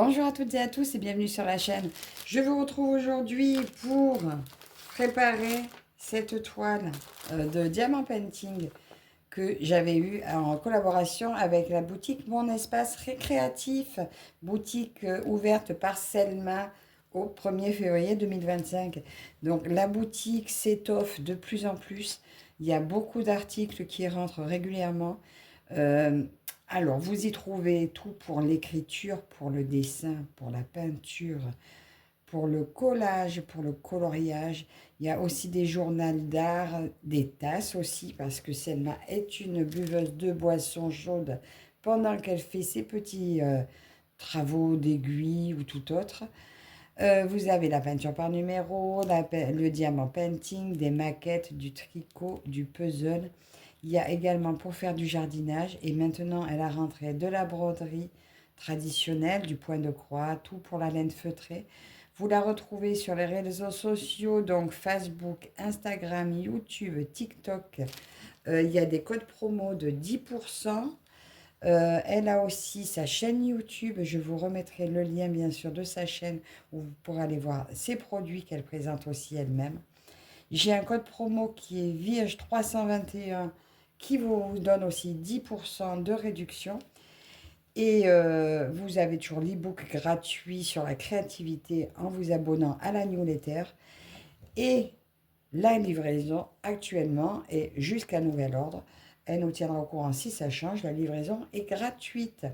Bonjour à toutes et à tous et bienvenue sur la chaîne. Je vous retrouve aujourd'hui pour préparer cette toile de diamant painting que j'avais eue en collaboration avec la boutique Mon Espace Récréatif, boutique ouverte par Selma au 1er février 2025. Donc la boutique s'étoffe de plus en plus. Il y a beaucoup d'articles qui rentrent régulièrement. Euh, alors, vous y trouvez tout pour l'écriture, pour le dessin, pour la peinture, pour le collage, pour le coloriage. Il y a aussi des journaux d'art, des tasses aussi, parce que Selma est une buveuse de boissons chaudes pendant qu'elle fait ses petits travaux d'aiguille ou tout autre. Vous avez la peinture par numéro, le diamant painting, des maquettes, du tricot, du puzzle. Il y a également pour faire du jardinage. Et maintenant, elle a rentré de la broderie traditionnelle, du point de croix, tout pour la laine feutrée. Vous la retrouvez sur les réseaux sociaux, donc Facebook, Instagram, YouTube, TikTok. Il y a des codes promo de 10%. Elle a aussi sa chaîne YouTube. Je vous remettrai le lien, bien sûr, de sa chaîne où vous pourrez aller voir ses produits qu'elle présente aussi elle-même. J'ai un code promo qui est Vierge321 qui vous donne aussi 10% de réduction. Et vous avez toujours l'e-book gratuit sur la créativité en vous abonnant à la newsletter. Et la livraison actuellement est jusqu'à nouvel ordre. Elle nous tiendra au courant si ça change. La livraison est gratuite.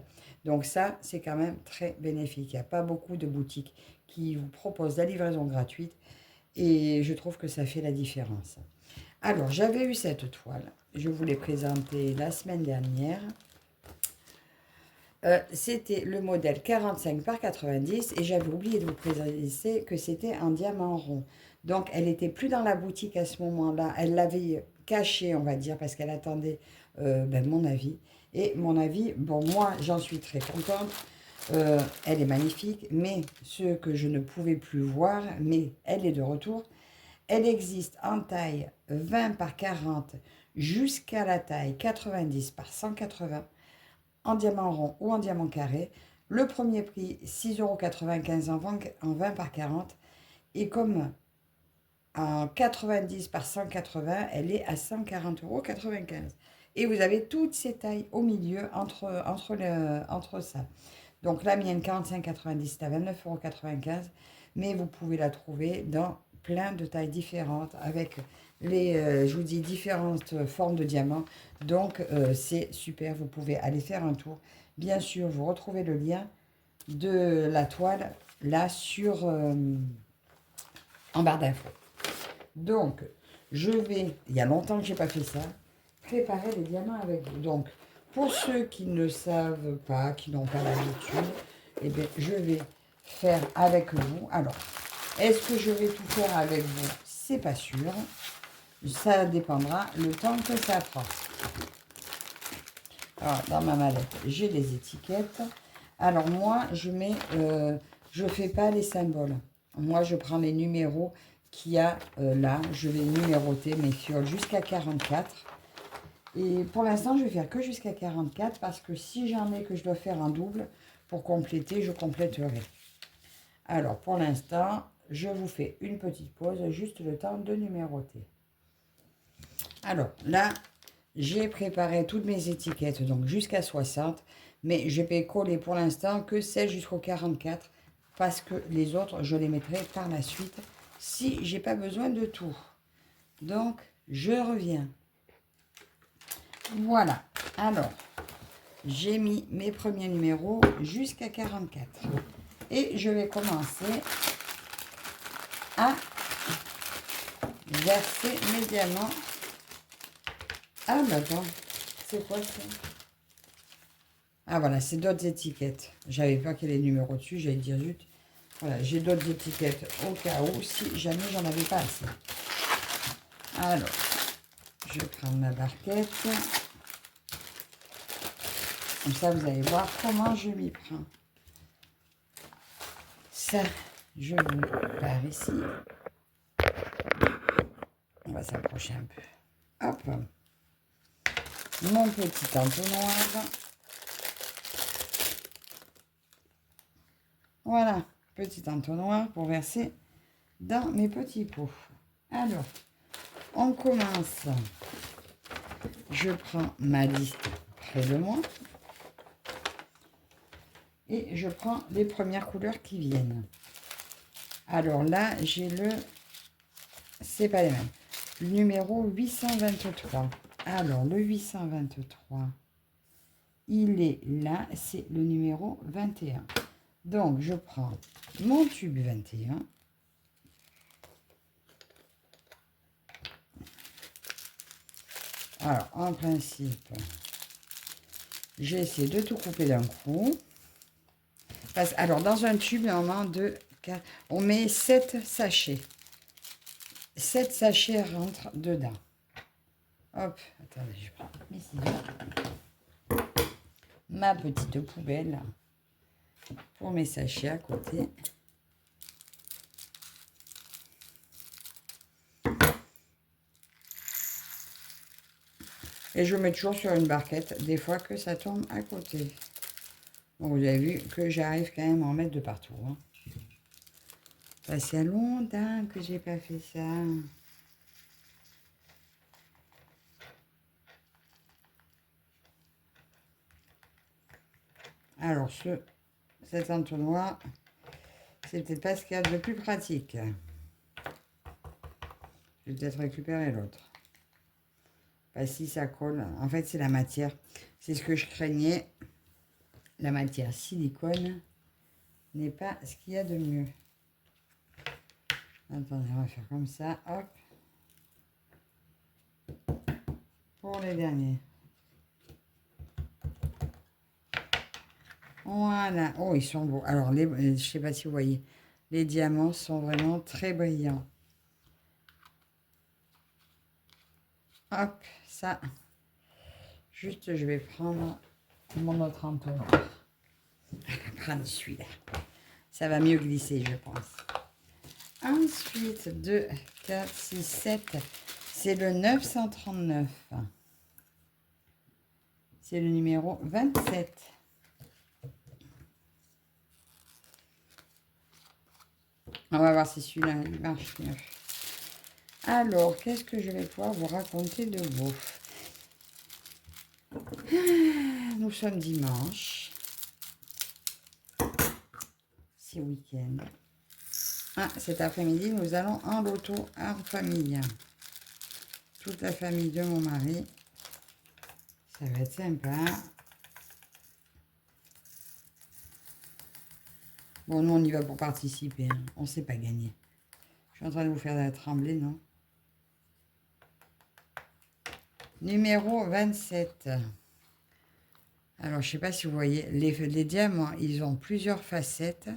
Donc ça, c'est quand même très bénéfique. Il n'y a pas beaucoup de boutiques qui vous proposent la livraison gratuite. Et je trouve que ça fait la différence. Alors, j'avais eu cette toile. Je vous l'ai présentée la semaine dernière. C'était le modèle 45 par 90 et j'avais oublié de vous préciser que c'était en diamant rond. Donc, elle n'était plus dans la boutique à ce moment-là. Elle l'avait cachée, on va dire, parce qu'elle attendait mon avis. Et mon avis, bon, moi, j'en suis très contente. Elle est magnifique, mais ce que je ne pouvais plus voir, mais elle est de retour. Elle existe en taille 20 par 40 jusqu'à la taille 90 par 180 en diamant rond ou en diamant carré. Le premier prix, 6,95 € en 20 par 40. Et comme en 90 par 180, elle est à 140,95 €. Et vous avez toutes ces tailles au milieu entre ça. Donc la mienne 45,90 c'est à 29,95 €. Mais vous pouvez la trouver dans plein de tailles différentes avec je vous dis, différentes formes de diamants. Donc c'est super, vous pouvez aller faire un tour. Bien sûr, vous retrouvez le lien de la toile là en barre d'infos. Donc, il y a longtemps que je n'ai pas fait ça, préparer les diamants avec vous. Donc, pour ceux qui ne savent pas, qui n'ont pas l'habitude, eh bien, je vais faire avec vous. Alors, est-ce que je vais tout faire avec vous? C'est pas sûr. Ça dépendra le temps que ça prend. Alors, dans ma mallette, j'ai les étiquettes. Alors, moi, je fais pas les symboles. Moi, je prends les numéros qu'il y a là. Je vais numéroter mes fioles jusqu'à 44. Et pour l'instant, je vais faire que jusqu'à 44 parce que si j'en ai que je dois faire un double pour compléter, je compléterai. Alors, pour l'instant, je vous fais une petite pause, juste le temps de numéroter. Alors, là, j'ai préparé toutes mes étiquettes, donc jusqu'à 60. Mais je vais coller pour l'instant que celles jusqu'au 44 parce que les autres, je les mettrai par la suite si j'ai pas besoin de tout. Donc, je reviens. Voilà. Alors, j'ai mis mes premiers numéros jusqu'à 44. Et je vais commencer à verser mes diamants. Ah, bah attends, c'est quoi ça? Ah, voilà, c'est d'autres étiquettes. J'avais pas qu'il y ait les numéros dessus, j'allais dire zut. Voilà, j'ai d'autres étiquettes au cas où, si jamais j'en avais pas assez. Alors, je vais prendre ma barquette. Comme ça, vous allez voir comment je m'y prends. Ça, je vous pars ici. On va s'approcher un peu. Hop. Mon petit entonnoir. Voilà, petit entonnoir pour verser dans mes petits pots. Alors, on commence. Je prends ma liste près de moi. Et je prends les premières couleurs qui viennent. Alors là, j'ai le... C'est pas les mêmes. Le numéro 823. Alors, le 823, il est là. C'est le numéro 21. Donc, je prends mon tube 21. Alors, en principe, j'essaie de tout couper d'un coup. Alors, dans un tube, normalement, on met 7 sachets. 7 sachets rentrent dedans. Hop, attendez, je prends mes ciseaux. Ma petite poubelle pour mes sachets à côté. Et je mets toujours sur une barquette, des fois que ça tombe à côté. Bon, vous avez vu que j'arrive quand même à en mettre de partout. Hein. Ça fait longtemps que j'ai pas fait ça. Alors, cet entonnoir, c'est peut-être pas ce qu'il y a de plus pratique. Je vais peut-être récupérer l'autre. Pas si ça colle. En fait, c'est la matière. C'est ce que je craignais. La matière silicone n'est pas ce qu'il y a de mieux. Attendez, on va faire comme ça. Hop. Pour les derniers. Voilà. Oh, ils sont beaux. Alors, je ne sais pas si vous voyez. Les diamants sont vraiment très brillants. Hop, ça. Juste, je vais prendre mon autre entonnoir. Prendre celui-là. Ça va mieux glisser, je pense. Ensuite, 2, 4, 6, 7. C'est le 939. C'est le numéro 27. On va voir si celui-là, il marche mieux. Alors, qu'est-ce que je vais pouvoir vous raconter de beau? Nous sommes dimanche. C'est week-end. Ah, cet après-midi, nous allons en loto en famille. Toute la famille de mon mari. Ça va être sympa. Bon, nous, on y va pour participer. Hein. On ne sait pas gagner. Je suis en train de vous faire trembler, non? Numéro 27. Alors, je ne sais pas si vous voyez. Les diamants, ils ont plusieurs facettes.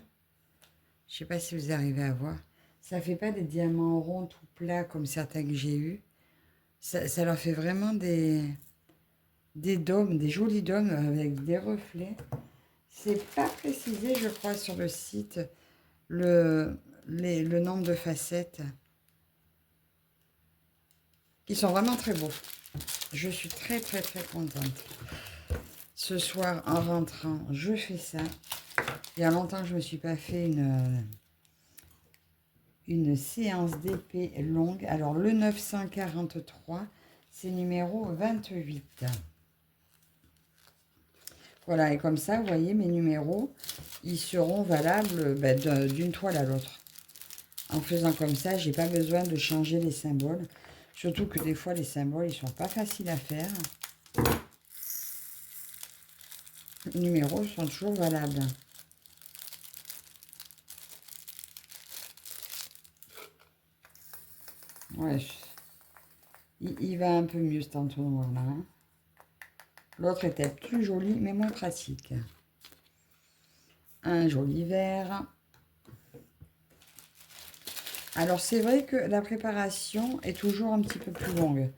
Je ne sais pas si vous arrivez à voir. Ça ne fait pas des diamants ronds tout plats comme certains que j'ai eus. Ça leur fait vraiment des dômes, des jolis dômes avec des reflets. C'est pas précisé, je crois, sur le site, le nombre de facettes. Ils sont vraiment très beaux. Je suis très, très, très contente. Ce soir, en rentrant, je fais ça. Il y a longtemps que je ne me suis pas fait une séance d'épée longue. Alors, le 943, c'est numéro 28. Voilà, et comme ça, vous voyez, mes numéros, ils seront valables d'une toile à l'autre. En faisant comme ça, j'ai pas besoin de changer les symboles. Surtout que des fois, les symboles, ils sont pas faciles à faire. Les numéros sont toujours valables. Ouais, il va un peu mieux cet entonnoir-là. Hein. L'autre était plus joli, mais moins pratique. Un joli vert. Alors, c'est vrai que la préparation est toujours un petit peu plus longue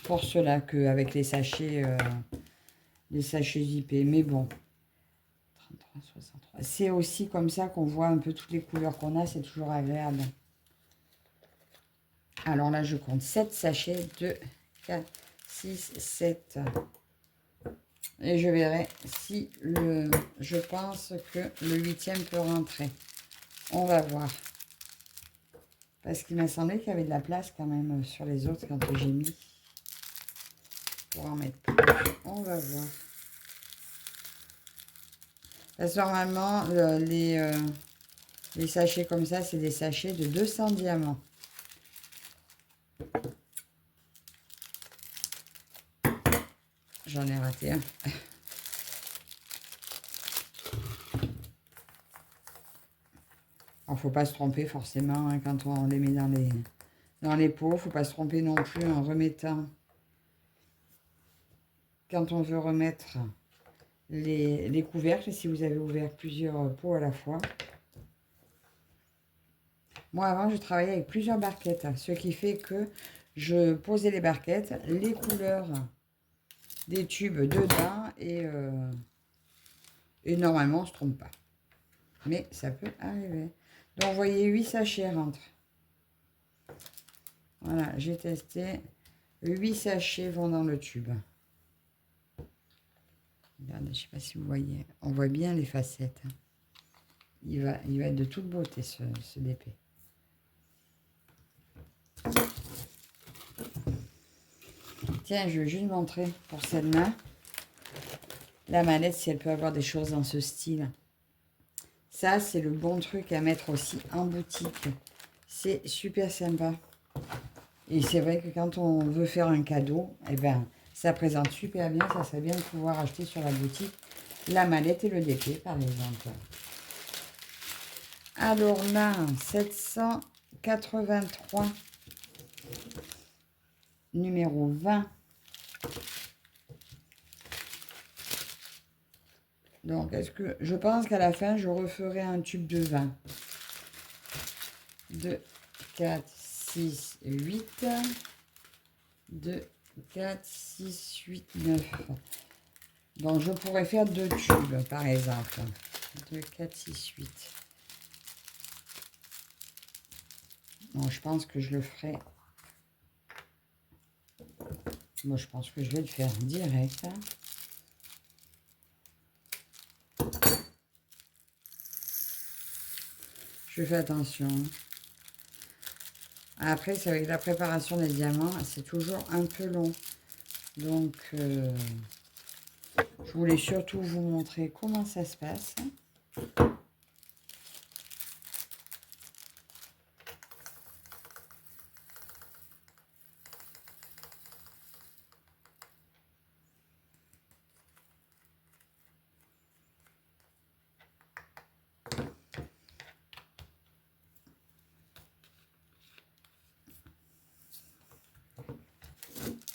pour cela qu'avec les sachets zippés. Mais bon, 33, 63. C'est aussi comme ça qu'on voit un peu toutes les couleurs qu'on a. C'est toujours agréable. Alors là, je compte 7 sachets. 2, 4, 6, 7. Et je verrai si je pense que le 8e peut rentrer. On va voir. Parce qu'il m'a semblé qu'il y avait de la place quand même sur les autres quand j'ai mis. Pour en mettre plus. On va voir. Parce que normalement, les sachets comme ça, c'est des sachets de 200 diamants. J'en ai raté un. Alors, faut pas se tromper forcément hein, quand on les met dans les pots. Faut pas se tromper non plus en remettant. Quand on veut remettre les couvercles, si vous avez ouvert plusieurs pots à la fois. Moi, avant, je travaillais avec plusieurs barquettes, ce qui fait que je posais les barquettes, les couleurs des tubes dedans et normalement, on ne se trompe pas. Mais ça peut arriver. Donc, vous voyez, 8 sachets rentrent. Voilà, j'ai testé. 8 sachets vont dans le tube. Regardez, je ne sais pas si vous voyez. On voit bien les facettes. Il va être de toute beauté, ce DP. Tiens, je vais juste montrer pour celle-là. La mallette, si elle peut avoir des choses dans ce style. Ça, c'est le bon truc à mettre aussi en boutique. C'est super sympa. Et c'est vrai que quand on veut faire un cadeau, eh ben, ça présente super bien. Ça serait bien de pouvoir acheter sur la boutique la mallette et le DP, par exemple. Alors là, 783, numéro 20. Donc, est-ce que je pense qu'à la fin, je referai un tube de 20. 2, 4, 6, 8. 2, 4, 6, 8, 9. Donc, je pourrais faire 2 tubes, par exemple. 2, 4, 6, 8. Bon, je pense que je le ferai. Moi, je pense que je vais le faire direct. Je fais attention. Après, c'est avec la préparation des diamants, c'est toujours un peu long. Donc, je voulais surtout vous montrer comment ça se passe.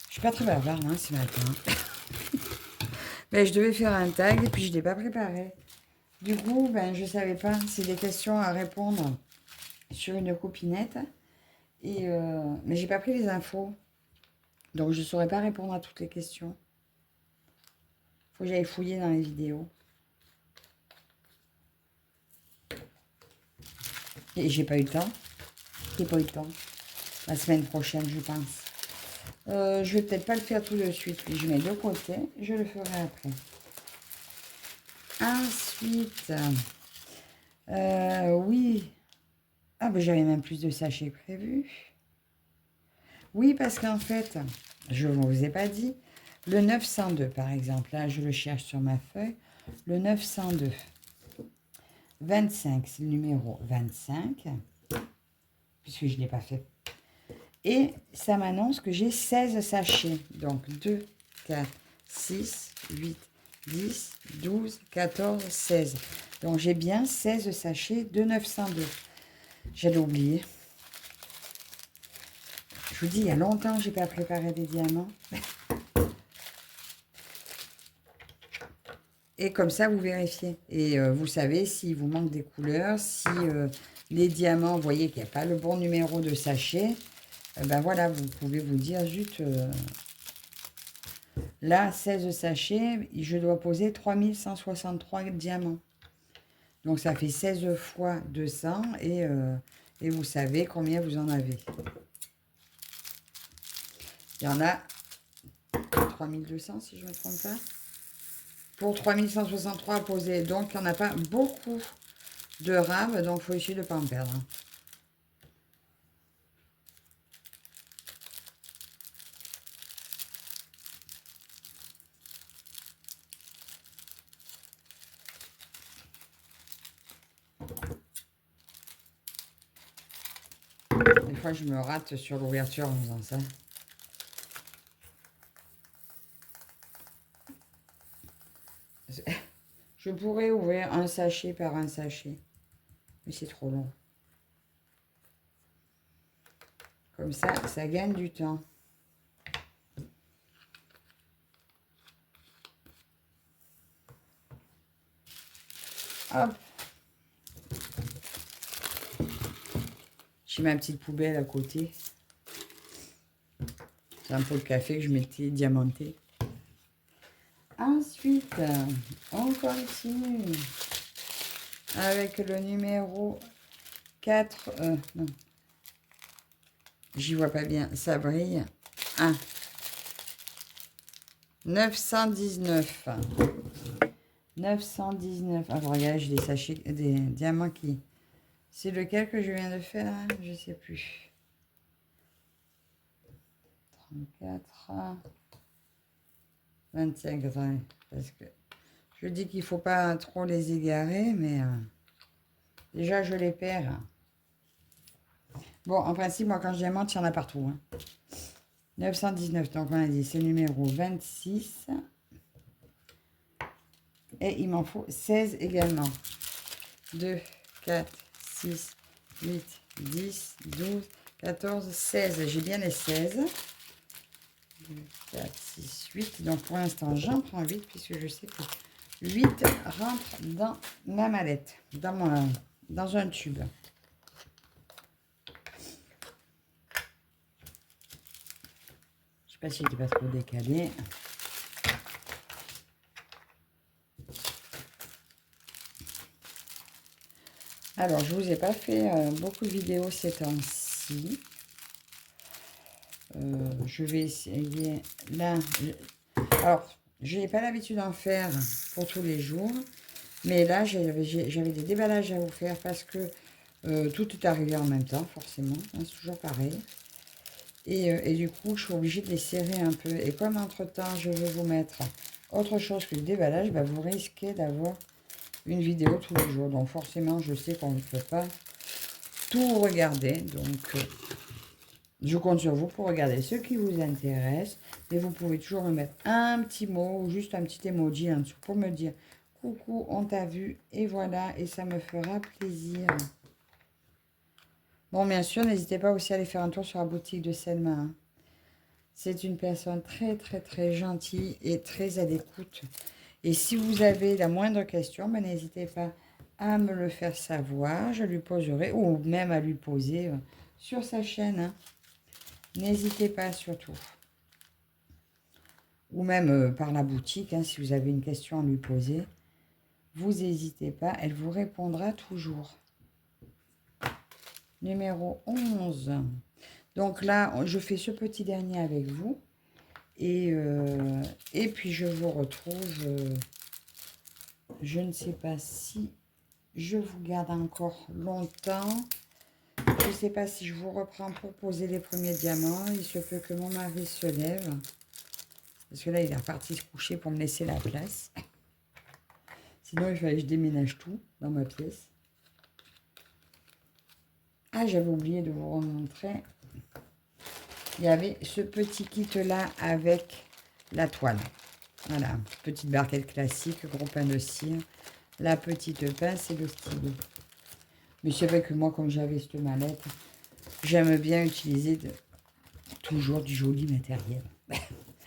Je suis pas très bavarde hein, ce matin. Mais je devais faire un tag et puis je ne l'ai pas préparé. Du coup, ben, je ne savais pas. C'est des questions à répondre sur une copinette. Mais j'ai pas pris les infos. Donc, je ne saurais pas répondre à toutes les questions. Faut que j'aille fouiller dans les vidéos. Et j'ai pas eu le temps. J'ai pas eu le temps. La semaine prochaine, je pense. Je vais peut-être pas le faire tout de suite. Puis je mets de côté. Je le ferai après. Ensuite, oui. Ah, ben j'avais même plus de sachets prévus. Oui, parce qu'en fait, je ne vous ai pas dit, le 902, par exemple, là, je le cherche sur ma feuille. Le 902. 25, c'est le numéro 25, puisque je ne l'ai pas fait. Et ça m'annonce que j'ai 16 sachets. Donc, 2, 4, 6, 8, 10, 12, 14, 16. Donc, j'ai bien 16 sachets de 902. J'allais oublier. Je vous dis, il y a longtemps que je n'ai pas préparé des diamants. Et comme ça, vous vérifiez. Et vous savez s'il vous manque des couleurs, si les diamants, vous voyez qu'il n'y a pas le bon numéro de sachet, ben voilà, vous pouvez vous dire, zut, là, 16 sachets, je dois poser 3163 diamants. Donc, ça fait 16 fois 200 et vous savez combien vous en avez. Il y en a 3200, si je ne me trompe pas. pour 3163 à poser. Donc, il n'y en a pas beaucoup de rames, donc il faut essayer de ne pas en perdre. Des fois, je me rate sur l'ouverture en faisant ça. Je pourrais ouvrir un sachet par un sachet, mais c'est trop long. Comme ça gagne du temps. Hop. J'ai ma petite poubelle à côté. C'est un pot de café que je mettais diamanté. Ensuite, on continue avec le numéro 4. Non, j'y vois pas bien. Ça brille. 1. 919. 919. Ah, vous regardez, j'ai des sachets, des diamants qui... C'est lequel que je viens de faire? Je sais plus. 34. 25. Attendez, parce que je dis qu'il ne faut pas trop les égarer, mais déjà, je les perds. Bon, en principe, moi, quand je diamante, il y en a partout. 919, donc on a dit, c'est le numéro 26. Et il m'en faut 16 également. 2, 4, 6, 8, 10, 12, 14, 16. J'ai bien les 16. 2, 4, 6, 8. Donc pour l'instant, j'en prends 8 puisque je sais que 8 rentrent dans ma mallette, dans un tube. Je ne sais pas si il n'est pas trop décalé. Alors, je ne vous ai pas fait beaucoup de vidéos ces temps-ci. Je vais essayer là. Alors, je n'ai pas l'habitude d'en faire pour tous les jours. Mais là, j'avais des déballages à vous faire parce que tout est arrivé en même temps, forcément. C'est toujours pareil. Et du coup, je suis obligée de les serrer un peu. Et comme entre-temps, je veux vous mettre autre chose que le déballage, bah, vous risquez d'avoir une vidéo tous les jours. Donc forcément, je sais qu'on ne peut pas tout regarder. Donc, je compte sur vous pour regarder ce qui vous intéresse. Et vous pouvez toujours me mettre un petit mot ou juste un petit emoji en dessous pour me dire « Coucou, on t'a vu » et voilà. Et ça me fera plaisir. Bon, bien sûr, n'hésitez pas aussi à aller faire un tour sur la boutique de Selma. C'est une personne très, très, très gentille et très à l'écoute. Et si vous avez la moindre question, ben, n'hésitez pas à me le faire savoir. Je lui poserai, ou même à lui poser sur sa chaîne. N'hésitez pas surtout. Ou même par la boutique, si vous avez une question à lui poser. Vous n'hésitez pas, elle vous répondra toujours. Numéro 11. Donc là, je fais ce petit dernier avec vous. Et puis, je vous retrouve. Je ne sais pas si je vous garde encore longtemps. Je ne sais pas si je vous reprends pour poser les premiers diamants. Il se peut que mon mari se lève. Parce que là, il est reparti se coucher pour me laisser la place. Sinon, il fallait que je déménage tout dans ma pièce. Ah, j'avais oublié de vous remontrer. Il y avait ce petit kit-là avec la toile. Voilà, petite barquette classique, gros pain de cire, la petite pince et le stylo. Mais c'est vrai que moi, comme j'avais cette mallette, j'aime bien utiliser toujours du joli matériel.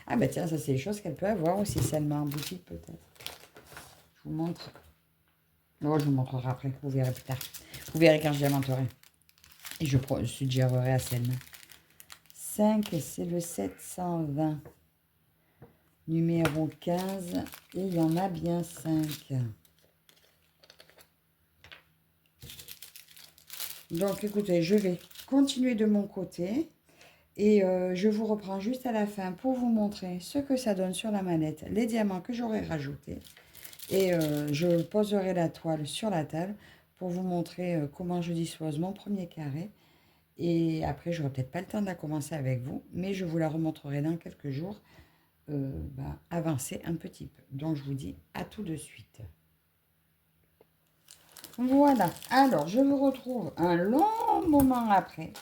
Ah bah tiens, ça c'est des choses qu'elle peut avoir aussi, seulement en boutique peut-être. Je vous montre. Oh, je vous montrerai après, vous verrez plus tard. Vous verrez quand je diamanterai. Et je suggérerai à Selma. 5, c'est le 720. Numéro 15. Et il y en a bien 5. Donc, écoutez, je vais continuer de mon côté. Et je vous reprends juste à la fin pour vous montrer ce que ça donne sur la mallette, les diamants que j'aurais rajoutés. Et je poserai la toile sur la table pour vous montrer comment je dispose mon premier carré. Et après, je n'aurai peut-être pas le temps de la commencer avec vous, mais je vous la remontrerai dans quelques jours, avancer un petit peu. Donc, je vous dis à tout de suite. Voilà, alors je me retrouve un long moment après.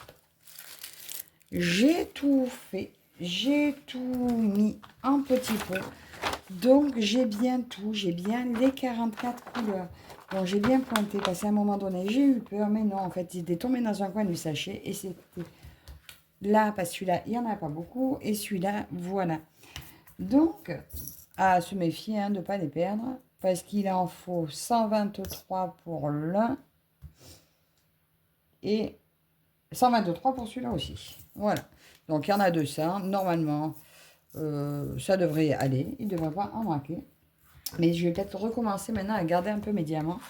J'ai tout fait, j'ai tout mis en petit pot. Donc j'ai bien tout, j'ai bien les 44 couleurs. Bon, j'ai bien pointé parce qu'à un moment donné, j'ai eu peur, mais non, en fait, il était tombé dans un coin du sachet et c'était là, parce que celui-là, il n'y en a pas beaucoup, et celui-là, voilà. Donc, à se méfier de ne pas les perdre, parce qu'il en faut 123 pour l'un et 123 pour celui-là aussi. Voilà. Donc, il y en a 200. Normalement, ça devrait aller. Il ne devrait pas en manquer. Mais je vais peut-être recommencer maintenant à garder un peu mes diamants.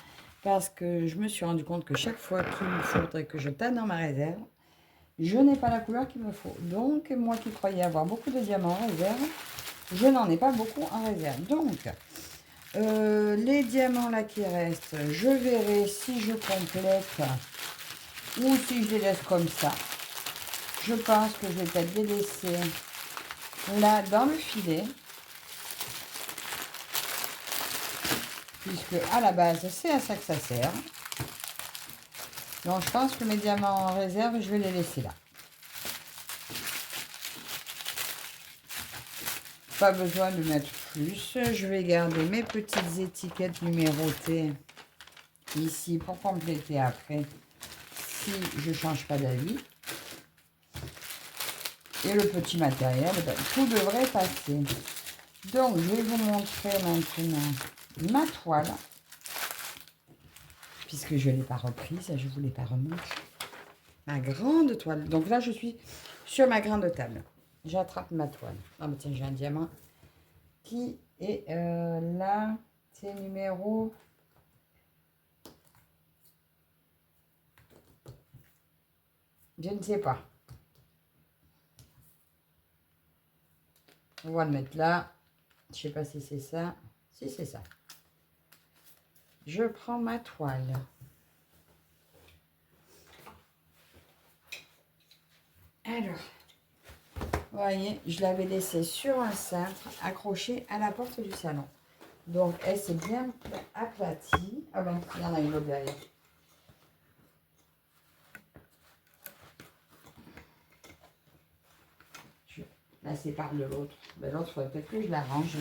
Parce que je me suis rendu compte que chaque fois qu'il me faudrait que je tanne dans ma réserve, je n'ai pas la couleur qu'il me faut. Donc, moi qui croyais avoir beaucoup de diamants en réserve, je n'en ai pas beaucoup en réserve. Donc, les diamants là qui restent, je verrai si je complète ou si je les laisse comme ça. Je pense que je vais peut-être les laisser là dans le filet. Puisque à la base, c'est à ça que ça sert. Donc, je pense que mes diamants en réserve, je vais les laisser là. Pas besoin de mettre plus. Je vais garder mes petites étiquettes numérotées ici pour compléter après si je ne change pas d'avis. Et le petit matériel, ben, tout devrait passer. Donc, je vais vous montrer maintenant ma toile. Puisque je ne l'ai pas reprise, je ne vous l'ai pas remontré. Ma grande toile. Donc là, je suis sur ma grande table. J'attrape ma toile. Ah, mais tiens, j'ai un diamant qui est là. C'est numéro... Je ne sais pas. On va le mettre là. Je ne sais pas si c'est ça. Si, c'est ça. Je prends ma toile. Alors, vous voyez, je l'avais laissée sur un cintre accroché à la porte du salon. Donc, elle s'est bien aplatie. Ah ben, il y en a une autre derrière. Je la sépare de l'autre. Ben, l'autre, il faudrait peut-être que je la range.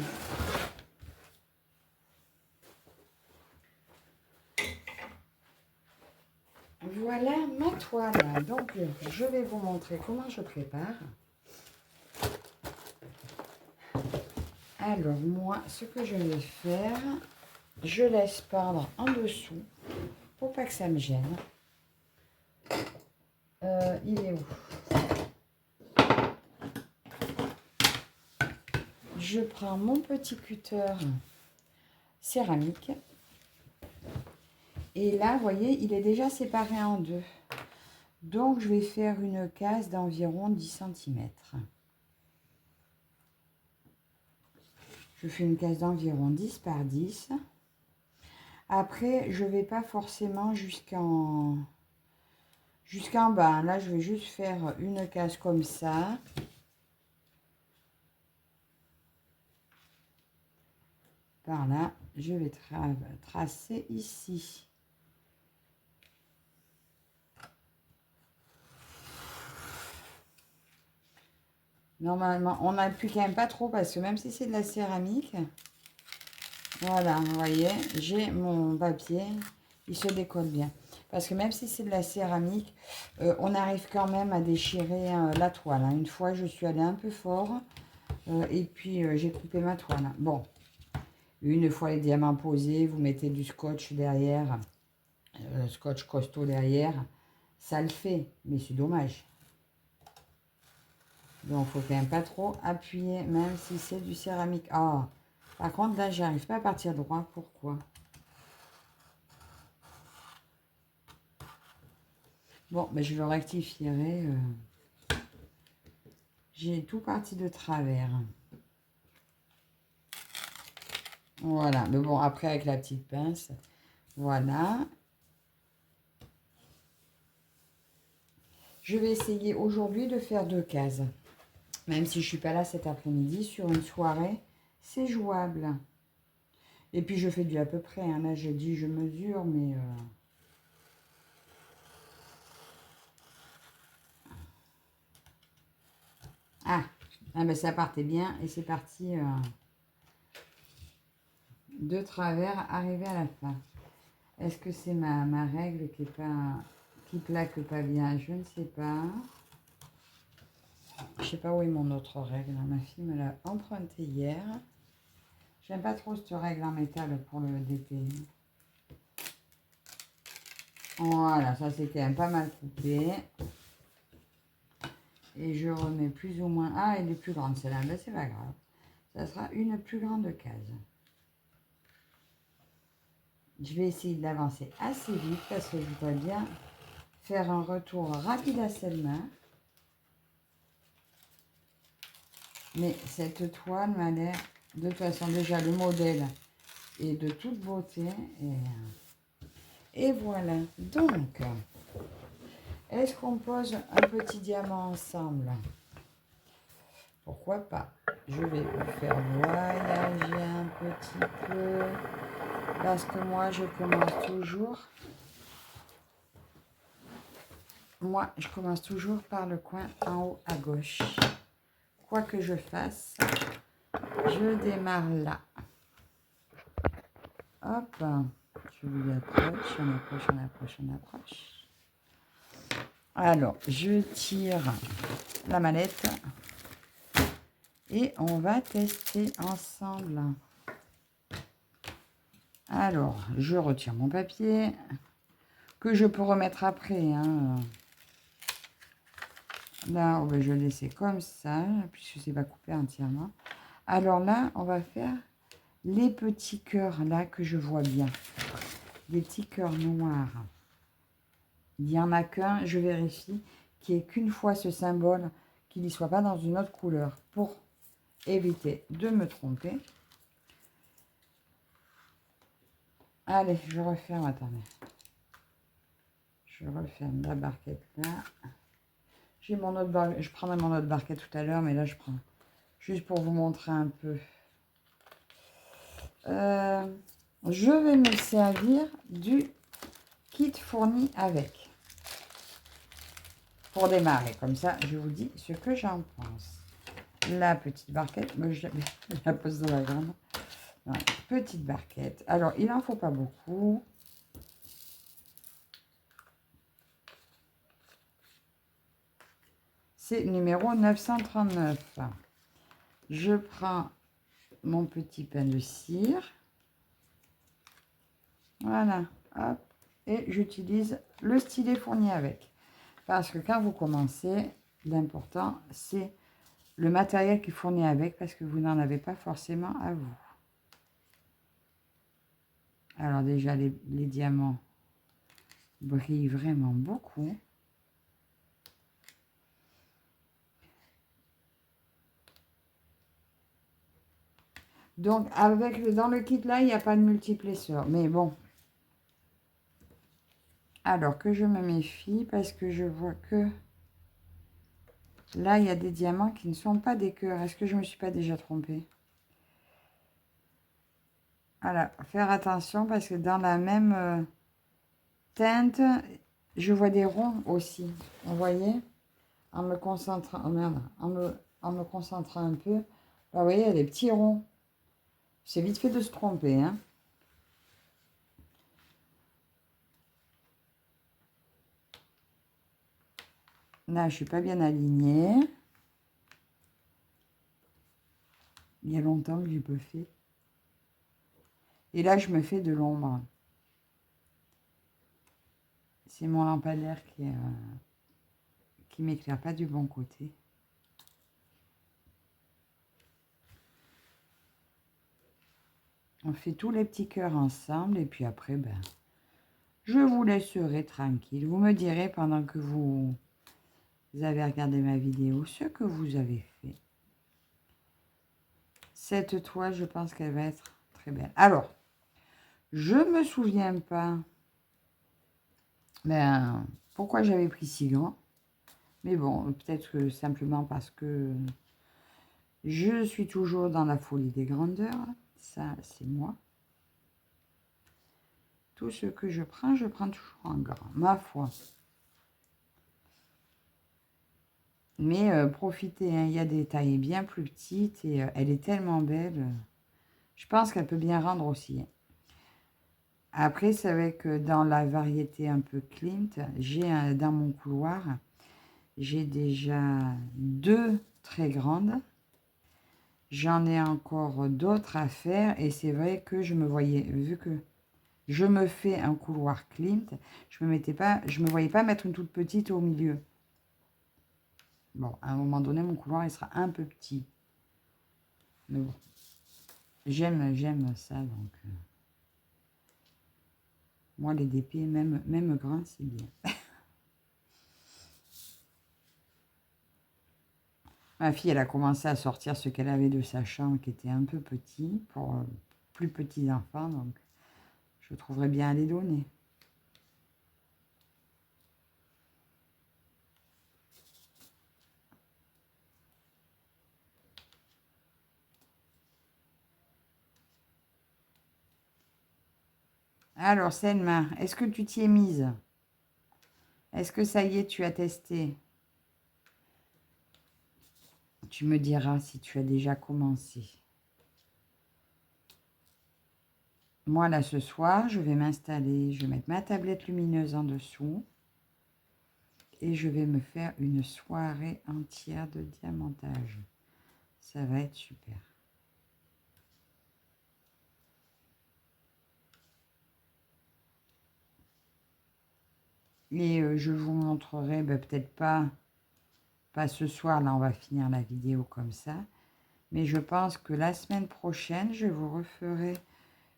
Voilà ma toile. Donc, je vais vous montrer comment je prépare. Alors, moi, ce que je vais faire, je laisse pendre en dessous pour pas que ça me gêne. Il est où? Je prends mon petit cutter céramique. Et là, vous voyez, il est déjà séparé en deux. Donc, je vais faire une case d'environ 10 cm. Je fais une case d'environ 10 par 10. Après, je ne vais pas forcément jusqu'en bas. Là, je vais juste faire une case comme ça. Par là, je vais tracer ici. Normalement, on n'appuie quand même pas trop parce que même si c'est de la céramique, voilà, vous voyez, j'ai mon papier, il se décolle bien. Parce que même si c'est de la céramique, on arrive quand même à déchirer la toile. Une fois, je suis allée un peu fort et puis j'ai coupé ma toile. Bon, une fois les diamants posés, vous mettez du scotch derrière, scotch costaud derrière, ça le fait, mais c'est dommage. Donc, il ne faut quand même pas trop appuyer, même si c'est du céramique. Ah, par contre, là, j'arrive pas à partir droit. Pourquoi? Bon, mais je le rectifierai. J'ai tout parti de travers. Voilà, mais bon, après avec la petite pince, voilà. Je vais essayer aujourd'hui de faire 2 cases. Même si je ne suis pas là cet après-midi, sur une soirée, c'est jouable. Et puis je fais du à peu près, hein. Là je dis je mesure, mais... Ah, ben ça partait bien et c'est parti de travers, arrivé à la fin. Est-ce que c'est ma règle qui est pas, qui plaque pas bien? Je ne sais pas. Je sais pas où est mon autre règle. Ma fille me l'a empruntée hier. J'aime pas trop cette règle en métal pour le DP. Voilà, ça c'est quand même pas mal coupé. Et je remets plus ou moins... Ah, elle est plus grande celle-là, ben c'est pas grave. Ça sera une plus grande case. Je vais essayer d'avancer assez vite parce que je voudrais bien faire un retour rapide à celle-là. Mais cette toile m'a l'air, de toute façon déjà le modèle est de toute beauté. Et voilà. Donc, est-ce qu'on pose un petit diamant ensemble? Pourquoi pas? Je vais vous faire voyager un petit peu. Parce que moi, je commence toujours... Moi, je commence toujours par le coin en haut à gauche. Quoi que je fasse, je démarre là. Hop, je lui approche, on approche, on approche, on approche. Alors, je tire la mallette et on va tester ensemble. Alors, je retire mon papier que je peux remettre après, hein. Là, on va je vais laisser comme ça, puisque c'est pas coupé entièrement. Alors là, on va faire les petits cœurs là que je vois bien. Des petits cœurs noirs. Il n'y en a qu'un, je vérifie, qui est qu'une fois ce symbole, qu'il n'y soit pas dans une autre couleur, pour éviter de me tromper. Allez, je referme, attendez. Je referme la barquette là. J'ai mon autre barquette, je prendrai mon autre barquette tout à l'heure, mais là je prends juste pour vous montrer un peu. Je vais me servir du kit fourni avec. Pour démarrer, comme ça, je vous dis ce que j'en pense. La petite barquette, moi je la pose dans la grande. Voilà, petite barquette. Alors, il n'en faut pas beaucoup. C'est numéro 939. Je prends mon petit pain de cire. Voilà, hop. Et j'utilise le stylet fourni avec. Parce que quand vous commencez, l'important, c'est le matériel qui fournit avec, parce que vous n'en avez pas forcément à vous. Alors déjà, les diamants brillent vraiment beaucoup. Donc, dans le kit là, il n'y a pas de multiplesseur. Mais bon. Alors que je me méfie parce que je vois que là, il y a des diamants qui ne sont pas des cœurs. Est-ce que je ne me suis pas déjà trompée? Voilà, faire attention parce que dans la même teinte, je vois des ronds aussi. Vous voyez? En me concentrant, oh merde, en me concentrant un peu, là, vous voyez, il y a des petits ronds. C'est vite fait de se tromper, hein. Là, je suis pas bien alignée. Il y a longtemps que j'ai pas fait. Et là, je me fais de l'ombre. C'est mon lampadaire qui m'éclaire pas du bon côté. On fait tous les petits cœurs ensemble et puis après, ben, je vous laisserai tranquille. Vous me direz pendant que vous vous avez regardé ma vidéo, ce que vous avez fait. Cette toile, je pense qu'elle va être très belle. Alors, je ne me souviens pas pourquoi j'avais pris si grand. Mais bon, peut-être que simplement parce que je suis toujours dans la folie des grandeurs. Ça, c'est moi. Tout ce que je prends toujours en grand, ma foi. Mais profitez, hein, il y a des tailles bien plus petites et elle est tellement belle. Je pense qu'elle peut bien rendre aussi. Hein. Après, c'est vrai que dans la variété un peu Clint, j'ai dans mon couloir, j'ai déjà 2 très grandes. J'en ai encore d'autres à faire et c'est vrai que je me voyais, vu que je me fais un couloir Clint, je me voyais pas mettre une toute petite au milieu. Bon, à un moment donné, mon couloir, il sera un peu petit. Mais bon, j'aime ça, donc... moi, les DP, même grand, c'est bien. Ma fille, elle a commencé à sortir ce qu'elle avait de sa chambre, qui était un peu petit, pour plus petits enfants, donc je trouverais bien à les donner. Alors, Selma, est-ce que tu t'y es mise? Est-ce que ça y est, tu as testé? Tu me diras si tu as déjà commencé. Moi, là, ce soir, je vais m'installer, je vais mettre ma tablette lumineuse en dessous. Et je vais me faire une soirée entière de diamantage. Ça va être super. Et je vous montrerai, peut-être pas ce soir, là on va finir la vidéo comme ça. Mais je pense que la semaine prochaine, je vous referai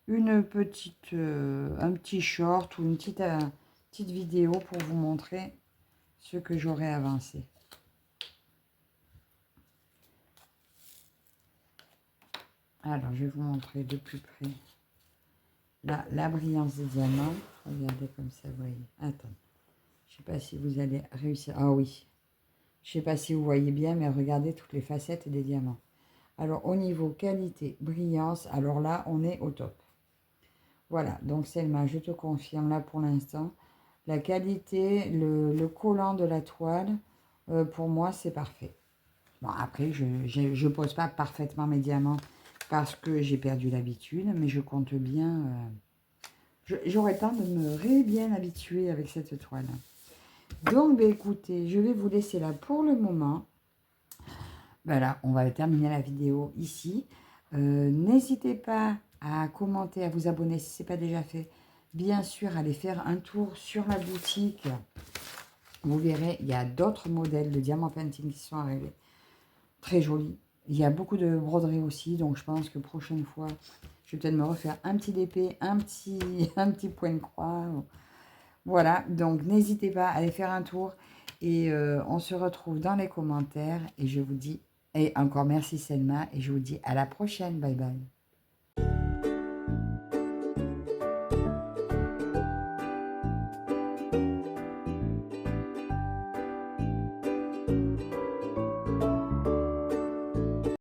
une petite, un petit short ou une petite vidéo pour vous montrer ce que j'aurai avancé. Alors, je vais vous montrer de plus près la brillance des diamants. Regardez comme ça, vous voyez. Attends. Je ne sais pas si vous allez réussir. Ah oui. Je ne sais pas si vous voyez bien, mais regardez toutes les facettes des diamants. Alors, au niveau qualité, brillance, alors là, on est au top. Voilà, donc Selma, je te confirme là pour l'instant. La qualité, le collant de la toile, pour moi, c'est parfait. Bon, après, je ne pose pas parfaitement mes diamants parce que j'ai perdu l'habitude, mais je compte bien... j'aurais temps de me bien habituer avec cette toile. Donc, écoutez, je vais vous laisser là pour le moment. Voilà, on va terminer la vidéo ici. N'hésitez pas à commenter, à vous abonner si ce n'est pas déjà fait. Bien sûr, allez faire un tour sur la boutique. Vous verrez, il y a d'autres modèles de diamant painting qui sont arrivés. Très jolis. Il y a beaucoup de broderies aussi, donc je pense que prochaine fois, je vais peut-être me refaire un petit DP, un petit point de croix. Voilà, donc n'hésitez pas à aller faire un tour et on se retrouve dans les commentaires et je vous dis, et encore merci Selma, et je vous dis à la prochaine, bye bye.